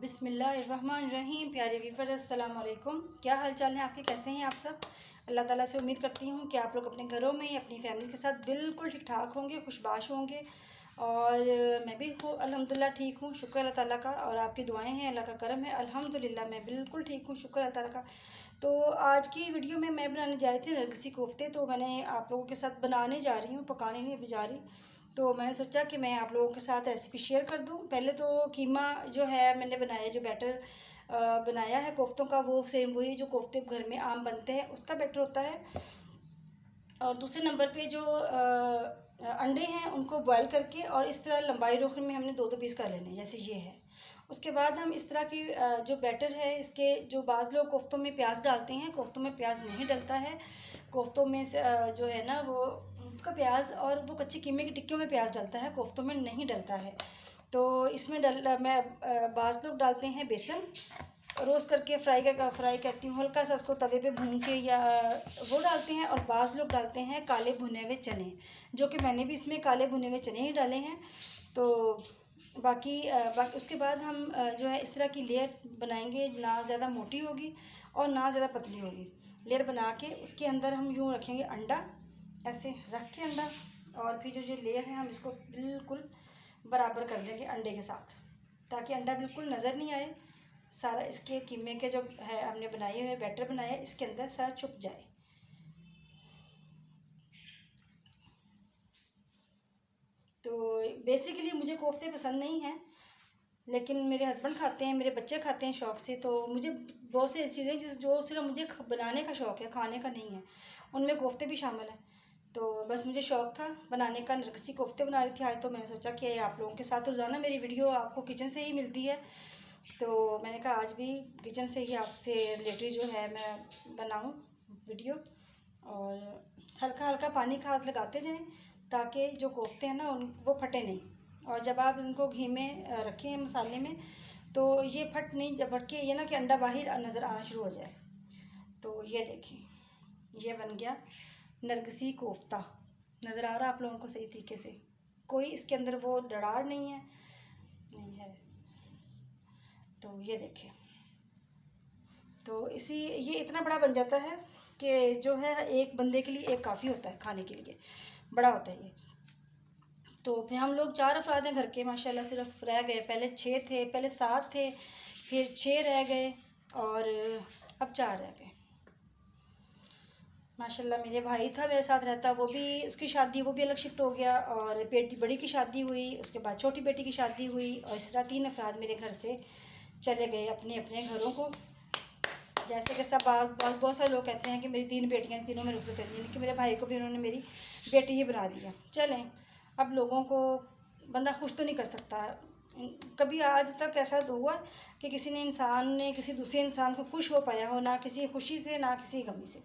बिस्मिल्लाहिर्रहमानिर्रहीम। प्यारे व्यूअर्स, अस्सलाम वालेकुम। क्या हाल चाल है आपके, कैसे हैं आप सब? अल्लाह ताला से उम्मीद करती हूँ कि आप लोग अपने घरों में अपनी फैमिली के साथ बिल्कुल ठीक ठाक होंगे, खुशबाश होंगे। और मैं भी अल्हम्दुलिल्लाह ठीक हूँ, शुक्र अल्लाह ताला का। और आपकी दुआएं हैं, अल्लाह का करम है, अल्हम्दुलिल्लाह मैं बिल्कुल ठीक हूँ, शुक्र अल्लाह ताला का। तो आज की वीडियो में मैं बनाने जा रही थी नरगिसी कोफ्ते। तो मैंने आप लोगों के साथ बनाने जा रही हूँ, पकाने नहीं अभी जा रही। तो मैंने सोचा कि मैं आप लोगों के साथ रेसिपी शेयर कर दूं। पहले तो कीमा जो है मैंने बनाया, जो बैटर बनाया है कोफ्तों का, वो सेम वही जो कोफ्ते घर में आम बनते हैं उसका बैटर होता है। और दूसरे नंबर पे जो अंडे हैं उनको बॉयल करके और इस तरह लंबाई रोखन में हमने दो पीस कर लेने, जैसे ये है। उसके बाद हम इस तरह की जो बैटर है इसके, जो बाज़ लोग कोफ्तों में प्याज डालते हैं, कोफ्तों में प्याज नहीं डलता है। कोफ्तों में जो है ना वो का प्याज, और वो कच्चे कीमे की टिक्कियों में प्याज डलता है, कोफ्तों में नहीं डलता है। तो इसमें बाज़ लोग डालते हैं बेसन, रोस्ट करके फ्राई करती हूँ हल्का सा उसको तवे पे भून के, या वो डालते हैं। और बाज़ लोग डालते हैं काले भुने हुए चने, जो कि मैंने भी इसमें काले भुने हुए चने ही डाले हैं। तो बाकी उसके बाद हम जो है इस तरह की लेयर बनाएंगे, ना ज़्यादा मोटी होगी और ना ज़्यादा पतली होगी। लेयर बना के उसके अंदर हम यूँ रखेंगे अंडा, ऐसे रख के अंडा, और फिर जो लेयर है हम इसको बिल्कुल बराबर कर देंगे अंडे के साथ, ताकि अंडा बिल्कुल नज़र नहीं आए। सारा इसके कीमे के जो है हमने बनाए हुए बैटर बनाया इसके अंदर सारा छुप जाए। तो बेसिकली मुझे कोफ्ते पसंद नहीं हैं, लेकिन मेरे हस्बैंड खाते हैं, मेरे बच्चे खाते हैं शौक़ से। तो मुझे बहुत सी ऐसी चीज़ें जो सिर्फ मुझे बनाने का शौक़ है, खाने का नहीं है, उनमें कोफ्ते भी शामिल हैं। तो बस मुझे शौक़ था बनाने का, नरगिसी कोफ्ते बना रही थी आज। तो मैंने सोचा कि आप लोगों के साथ रोज़ाना मेरी वीडियो आपको किचन से ही मिलती है, तो मैंने कहा आज भी किचन से ही आपसे रिलेटेड जो है मैं बनाऊं वीडियो। और हल्का हल्का पानी का हाथ लगाते जाएं, ताकि जो कोफ्ते हैं ना वो फटे नहीं। और जब आप इनको घी में रखें मसाले में, तो ये फट नहीं, जब फट के ये ना कि अंडा बाहर नज़र आना शुरू हो जाए। तो ये देखें, ये बन गया नरगिसी कोफ्ता। नज़र आ रहा आप लोगों को सही तरीके से? कोई इसके अंदर वो दरार नहीं है, नहीं है। तो ये देखें, तो ये इतना बड़ा बन जाता है कि जो है एक बंदे के लिए एक काफ़ी होता है, खाने के लिए बड़ा होता है ये। तो फिर हम लोग 4 अफराद हैं घर के, माशाल्लाह। सिर्फ रह गए, पहले 6 थे, पहले 7 थे, फिर 6 रह गए और अब 4 रह गए। माशाल्लाह मेरे भाई था मेरे साथ रहता, वो भी, उसकी शादी, वो भी अलग शिफ्ट हो गया। और बेटी बड़ी की शादी हुई, उसके बाद छोटी बेटी की शादी हुई, और इस तरह 3 अफराद मेरे घर से चले गए अपने अपने घरों को। जैसे कि सब बहुत सारे लोग कहते हैं कि मेरी 3 बेटियां, तीनों में रुखसत कर दी, कि मेरे भाई को भी उन्होंने मेरी बेटी ही बना दिया। चलें, अब लोगों को बंदा खुश तो नहीं कर सकता। कभी आज तक ऐसा तो हुआ कि किसी ने किसी दूसरे इंसान को खुश हो पाया हो, ना किसी खुशी से ना किसी गमी से।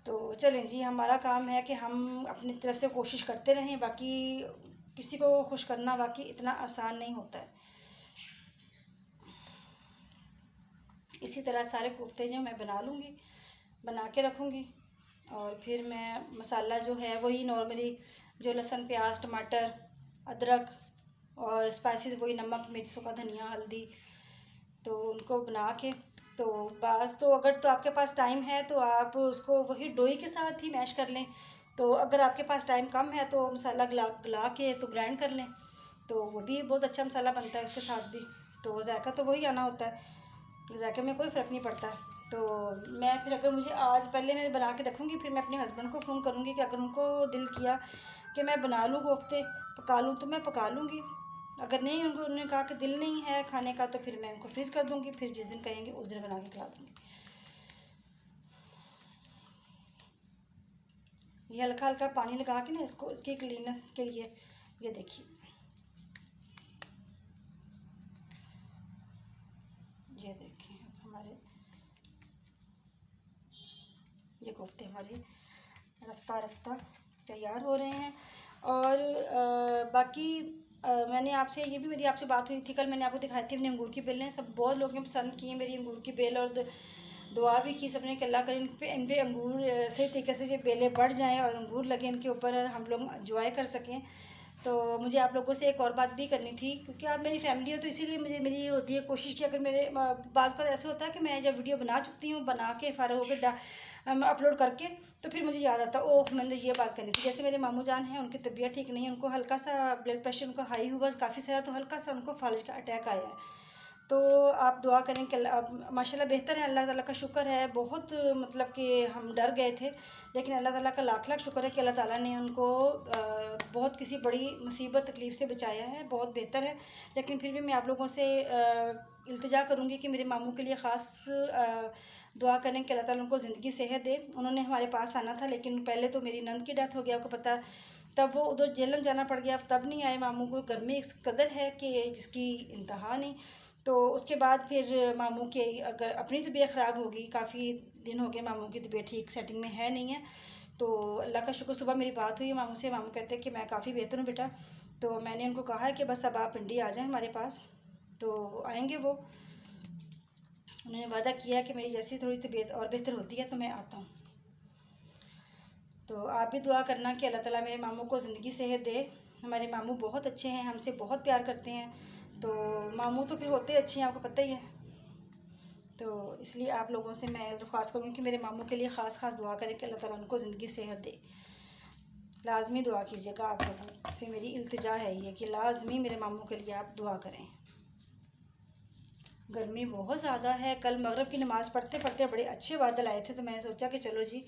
तो चलें जी, हमारा काम है कि हम अपनी तरफ से कोशिश करते रहें। बाकी किसी को खुश करना बाकी इतना आसान नहीं होता है। इसी तरह सारे कोफ्ते जो मैं बना लूँगी, बना के रखूँगी। और फिर मैं मसाला जो है वही नॉर्मली, जो लहसुन प्याज टमाटर अदरक और स्पाइसेस वही नमक मिर्च सूखा धनिया हल्दी, तो उनको बना के, तो बस। तो अगर तो आपके पास टाइम है तो आप उसको वही डोई के साथ ही मैश कर लें। तो अगर आपके पास टाइम कम है तो मसाला गला के तो ग्राइंड कर लें, तो वो भी बहुत अच्छा मसाला बनता है उसके साथ भी। तो जायका तो वही आना होता है, जायके में कोई फ़र्क नहीं पड़ता। तो मैं फिर, अगर मुझे आज, पहले मैं बना के रखूँगी, फिर मैं अपने हस्बैंड को फ़ोन करूँगी कि अगर उनको दिल किया कि मैं बना लूँ कोफ्ते, पका लूँ, तो मैं पका लूँगी। अगर नहीं, उन्होंने कहा कि दिल नहीं है खाने का, तो फिर मैं उनको फ्रीज़ कर दूँगी, फिर जिस दिन कहेंगे उस दिन बना के खिला दूँगी। ये हल्का हल्का पानी लगा के ना इसको, इसकी क्लीननेस के लिए, ये देखिए, ये देखिए हमारे ये कोफ्ते हमारे रफ्ता रफ्ता तैयार हो रहे हैं। और बाकी मैंने आपसे, ये भी मेरी आपसे बात हुई थी कल, मैंने आपको दिखाई थी अपनी अंगूर की बेलें। सब बहुत लोगों ने पसंद की मेरी अंगूर की बेल, और दुआ भी की सबने कि अल्लाह करे इन पे अंगूर सही तरीके से ये बेलें बढ़ जाएं और अंगूर लगे इनके ऊपर, और हम लोग इंजॉय कर सकें। तो मुझे आप लोगों से एक और बात भी करनी थी, क्योंकि आप मेरी फैमिली हो तो इसीलिए मेरी ये होती है कोशिश कि अगर मेरे बाज़ बार ऐसा होता है कि मैं जब वीडियो बना चुकती हूँ, बना के फ़ारिग होकर अपलोड करके, तो फिर मुझे याद आता ओह मैंने ये बात करनी थी। जैसे मेरे मामू जान हैं, उनकी तबीयत ठीक नहीं है, उनको हल्का सा ब्लड प्रेशर उनका हाई हुआ काफ़ी सारा, तो हल्का सा उनको फालिज का अटैक आया है। तो आप दुआ करें कि माशाल्लाह बेहतर है, अल्लाह ताला का शुक्र है। बहुत मतलब कि हम डर गए थे, लेकिन अल्लाह ताला का लाख लाख शुक्र है कि अल्लाह ताला ने उनको बहुत किसी बड़ी मुसीबत तकलीफ़ से बचाया है, बहुत बेहतर है। लेकिन फिर भी मैं आप लोगों से इल्तिजा करूँगी कि मेरे मामू के लिए ख़ास दुआ करें कि अल्लाह ताला उनको ज़िंदगी सेहत दे। उन्होंने हमारे पास आना था, लेकिन पहले तो मेरी नंद की डेथ हो गई, आपको पता, तब वो उधर जेलम जाना पड़ गया, तब नहीं आए। मामू को गर्मी इस कदर है कि जिसकी इंतहा नहीं। तो उसके बाद फिर मामू की अगर अपनी तबीयत ख़राब होगी, काफ़ी दिन हो गए मामू की तबीयत ठीक सेटिंग में है नहीं है। तो अल्लाह का शुक्र, सुबह मेरी बात हुई मामू से, मामू कहते हैं कि मैं काफ़ी बेहतर हूँ बेटा। तो मैंने उनको कहा है कि बस अब आप पिंडी आ जाएं हमारे पास। तो आएंगे वो, उन्होंने वादा किया कि मेरी जैसी थोड़ी तबीयत और बेहतर होती है तो मैं आता हूँ। तो आप भी दुआ करना कि अल्लाह ताला मेरे मामू को ज़िंदगी सेहत दे। हमारे मामू बहुत अच्छे हैं, हमसे बहुत प्यार करते हैं। तो मामू तो फिर होते अच्छे हैं, आपको पता ही है। तो इसलिए आप लोगों से मैं दरख्वास्त करूँगी कि मेरे मामू के लिए ख़ास दुआ करें कि अल्लाह ताला उनको ज़िंदगी सेहत दे। लाज़मी दुआ कीजिएगा, आप लोगों से मेरी इल्तिजा है ये कि लाज़मी मेरे मामू के लिए आप दुआ करें। गर्मी बहुत ज़्यादा है। कल मगरिब की नमाज़ पढ़ते पढ़ते बड़े अच्छे बादल आए थे, तो मैंने सोचा कि चलो जी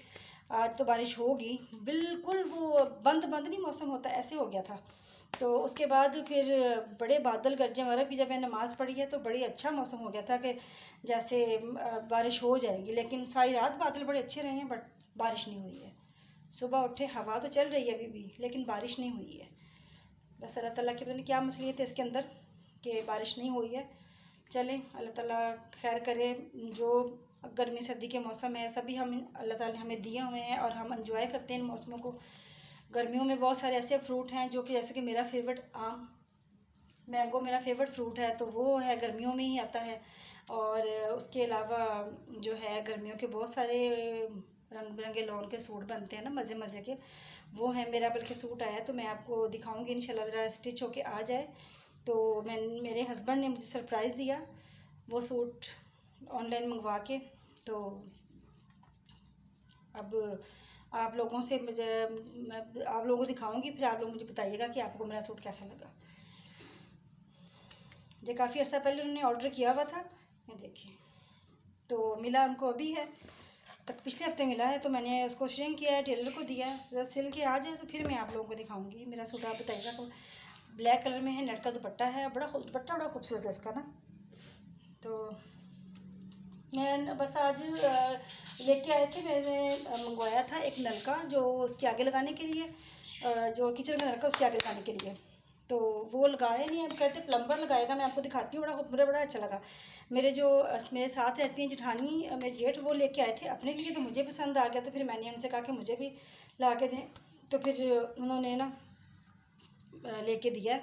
आज तो बारिश होगी। बिल्कुल वो बंद नहीं मौसम होता, ऐसे हो गया था। तो उसके बाद फिर बड़े बादल गरजे, मगरिब की जब मैंने नमाज़ पढ़ी है तो बड़ी अच्छा मौसम हो गया था कि जैसे बारिश हो जाएगी। लेकिन सारी रात बादल बड़े अच्छे रहे हैं, बट बारिश नहीं हुई है। सुबह उठे, हवा तो चल रही है अभी भी, लेकिन बारिश नहीं हुई है। बस अल्लाह ताला की पता नहीं क्या मसलियत है इसके अंदर कि बारिश नहीं हुई है। चलें, अल्लाह ताला खैर करे। जो गर्मी सर्दी के मौसम है, सभी हम अल्लाह ताला ने हमें दिए हुए हैं और हम एंजॉय करते हैं इन मौसमों को। गर्मियों में बहुत सारे ऐसे फ्रूट हैं जो कि जैसे कि मेरा फेवरेट आम, मैंगो मेरा फेवरेट फ्रूट है, तो वो है गर्मियों में ही आता है। और उसके अलावा जो है गर्मियों के बहुत सारे रंग बिरंगे लॉन के सूट बनते हैं ना, मज़े मज़े के, वो है। मेरा बल्कि सूट आया तो मैं आपको दिखाऊंगी इंशाल्लाह, ज़रा स्टिच होके आ जाए। तो मेरे हस्बैंड ने मुझे सरप्राइज़ दिया वो सूट ऑनलाइन मंगवा के। तो अब आप लोगों से मैं आप लोगों को दिखाऊंगी, फिर आप लोग मुझे बताइएगा कि आपको मेरा सूट कैसा लगा। ये काफ़ी अर्सा पहले उन्होंने ऑर्डर किया हुआ था, ये देखिए, तो मिला उनको अभी है, तक पिछले हफ्ते मिला है। तो मैंने उसको श्रिंक किया है, टेलर को दिया है, जब सिल के आ जाए तो फिर मैं आप लोगों को दिखाऊंगी मेरा सूट। आप बताइएगा। तो ब्लैक कलर में है, नेट का दुपट्टा है, दुपट्टा बड़ा खूबसूरत है इसका ना। तो मैं बस आज लेके आए थे, मैंने मंगवाया था एक नलका जो उसके आगे लगाने के लिए, जो किचन का नलका उसके आगे लगाने के लिए। तो वो लगाए नहीं, अब कहते प्लम्बर लगाएगा। मैं आपको दिखाती हूँ, बड़ा अच्छा लगा। मेरे साथ रहती हैं जेठानी, मेरे जेठ, वो लेके आए थे अपने लिए, तो मुझे पसंद आ गया। तो फिर मैंने उनसे कहा कि मुझे भी ला के दें, तो फिर उन्होंने ना लेके दिया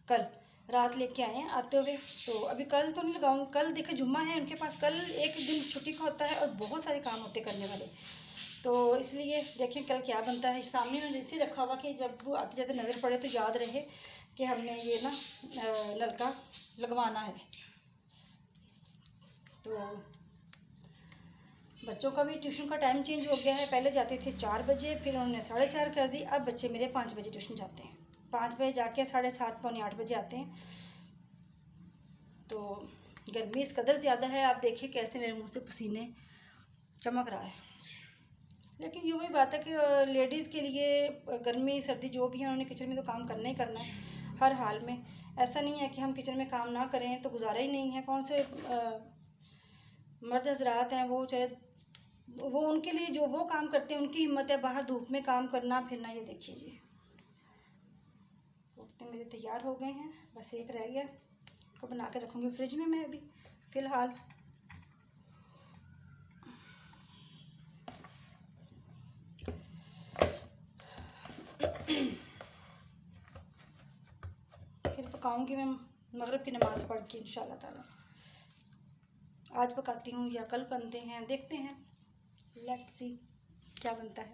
कल रात लेके आए हैं आते हुए। तो अभी कल तो नहीं लगाऊंगी, कल देखे जुम्मा है उनके पास, कल एक दिन छुट्टी का होता है और बहुत सारे काम होते करने वाले। तो इसलिए देखें कल क्या बनता है। सामने मैंने इसी रखा हुआ कि जब वो आते जाते नज़र पड़े तो याद रहे कि हमने ये ना नलका लगवाना है। तो बच्चों का भी ट्यूशन का टाइम चेंज हो गया है, पहले जाते थे 4 बजे, फिर उन्होंने 4:30 कर दी। अब बच्चे मेरे 5 बजे ट्यूशन जाते हैं, 5 बजे जाके 7:30 पौने 8 बजे आते हैं। तो गर्मी इस कदर ज़्यादा है, आप देखिए कैसे मेरे मुंह से पसीने चमक रहा है। लेकिन यूँ ही बात है कि लेडीज़ के लिए गर्मी सर्दी जो भी है, उन्होंने किचन में तो काम करना ही करना है हर हाल में। ऐसा नहीं है कि हम किचन में काम ना करें तो गुजारा ही नहीं है। कौन से मर्द हजरात हैं वो, चले वो उनके लिए जो वो काम करते हैं उनकी हिम्मत है बाहर धूप में काम करना फिरना। ये देखिए जी, कोफ्ते मेरे तैयार हो गए हैं, बस एक रह गया, को बना के रखूँगी फ्रिज में मैं अभी फ़िलहाल। फिर पकाऊँगी मैं मगरिब की नमाज़ पढ़ के इंशाल्लाह ताला। आज पकाती हूँ या कल बनते हैं, देखते हैं, लेट्स सी क्या बनता है।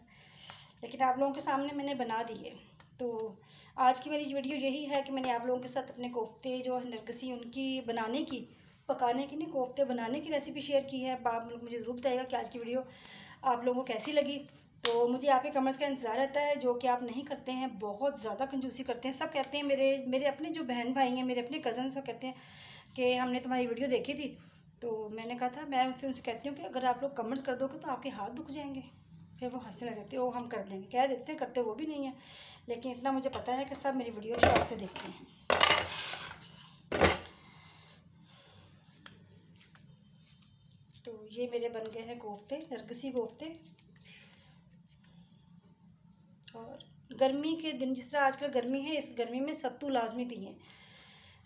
लेकिन आप लोगों के सामने मैंने बना दिए। तो आज की मेरी वीडियो यही है कि मैंने आप लोगों के साथ अपने कोफ्ते जो है नरगिसी उनकी बनाने की, पकाने की नहीं, कोफ्ते बनाने की रेसिपी शेयर की है। आप लोग मुझे ज़रूर बताइएगा कि आज की वीडियो आप लोगों को कैसी लगी। तो मुझे आपके कमेंट्स का इंतज़ार रहता है, जो कि आप नहीं करते हैं, बहुत ज़्यादा कंजूसी करते हैं। सब कहते हैं, मेरे अपने जो बहन भाई हैं, मेरे अपने कज़न सब कहते हैं कि हमने तुम्हारी वीडियो देखी थी। तो मैंने कहा था, मैं फिर उनसे कहती हूँ कि अगर आप लोग कमेंट कर दोगे तो आपके हाथ दुख जाएंगे। फिर वो हंसने लग जाते हैं, वो हम कर देंगे, कह देते हैं, करते वो भी नहीं है। लेकिन इतना मुझे पता है कि सब मेरी वीडियो शौक से देखते हैं। तो ये मेरे बन गए हैं कोफ्ते, नरगिसी कोफ्ते। और गर्मी के दिन, जिस तरह आजकल गर्मी है, इस गर्मी में सत्तू लाजमी पिएं।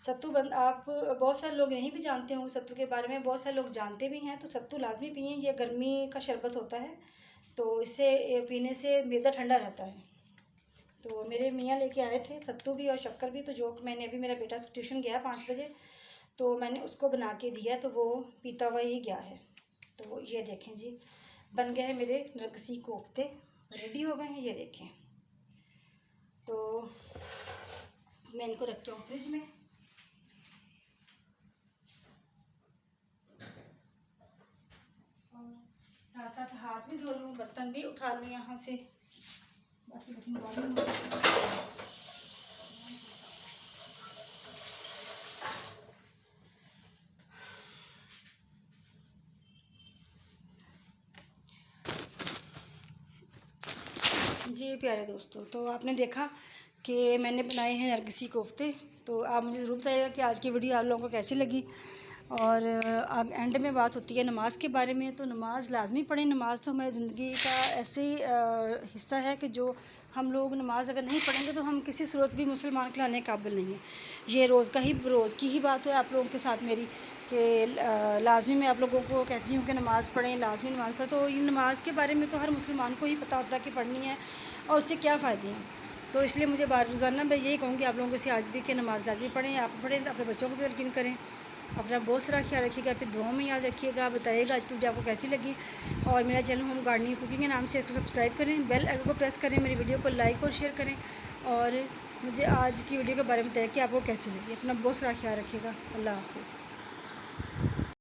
सत्तू आप बहुत सारे लोग नहीं भी जानते होंगे सत्तू के बारे में, बहुत सारे लोग जानते भी हैं। तो सत्तू लाजमी पिएं, ये गर्मी का शरबत होता है, तो इससे पीने से मैदा ठंडा रहता है। तो मेरे मियाँ लेके आए थे सत्तू भी और शक्कर भी, तो जो मैंने अभी, मेरा बेटा ट्यूशन गया 5 बजे, तो मैंने उसको बना के दिया, तो वो पीता हुआ ही गया है। तो ये देखें जी, बन गए हैं मेरे नरगिसी कोफ्ते, रेडी हो गए हैं, ये देखें। तो मैं इनको रखती हूँ फ्रिज में। और साथ साथ हाथ भी धो लूँ, बर्तन भी उठा लूँ यहाँ से, बाकी बर्तन जी प्यारे दोस्तों, तो आपने देखा कि मैंने बनाए हैं नरगिसी कोफ्ते। तो आप मुझे ज़रूर बताइएगा कि आज की वीडियो आप लोगों को कैसी लगी। और एंड में बात होती है नमाज़ के बारे में। तो नमाज़ लाजमी पढ़ें। नमाज़ तो हमारी ज़िंदगी का ऐसे हिस्सा है कि जो हम लोग नमाज़ अगर नहीं पढ़ेंगे तो हम किसी सूरत भी मुसलमान कहलाने के काबिल नहीं है। ये रोज़ की ही बात है आप लोगों के साथ मेरी, कि लाजमी मैं आप लोगों को कहती हूँ कि नमाज़ पढ़ें, लाजमी नमाज़ पढ़ें। तो ये नमाज़ के बारे में तो हर मुसलमान को ही पता होता है कि पढ़नी है और उससे क्या फ़ायदे हैं। तो इसलिए मुझे रोज़ाना मैं यही कहूँगी आप लोगों से आज भी कि नमाज़ लाजमी पढ़ें। आप पढ़ें तो अपने बच्चों को भी यकीन करें। अपना बहुत सारा ख्याल रखिएगा, फिर दुआओं में याद रखिएगा। बताइएगा आज की वीडियो आपको कैसी लगी। और मेरा चैनल होम गार्डनिंग कुकिंग के नाम से इसको सब्सक्राइब करें, बेल आइकन को प्रेस करें, मेरी वीडियो को लाइक और शेयर करें। और मुझे आज की वीडियो के बारे में बताइए कि आपको कैसी लगी। अपना बहुत सारा ख्याल रखिएगा। अल्लाह हाफ़िज़।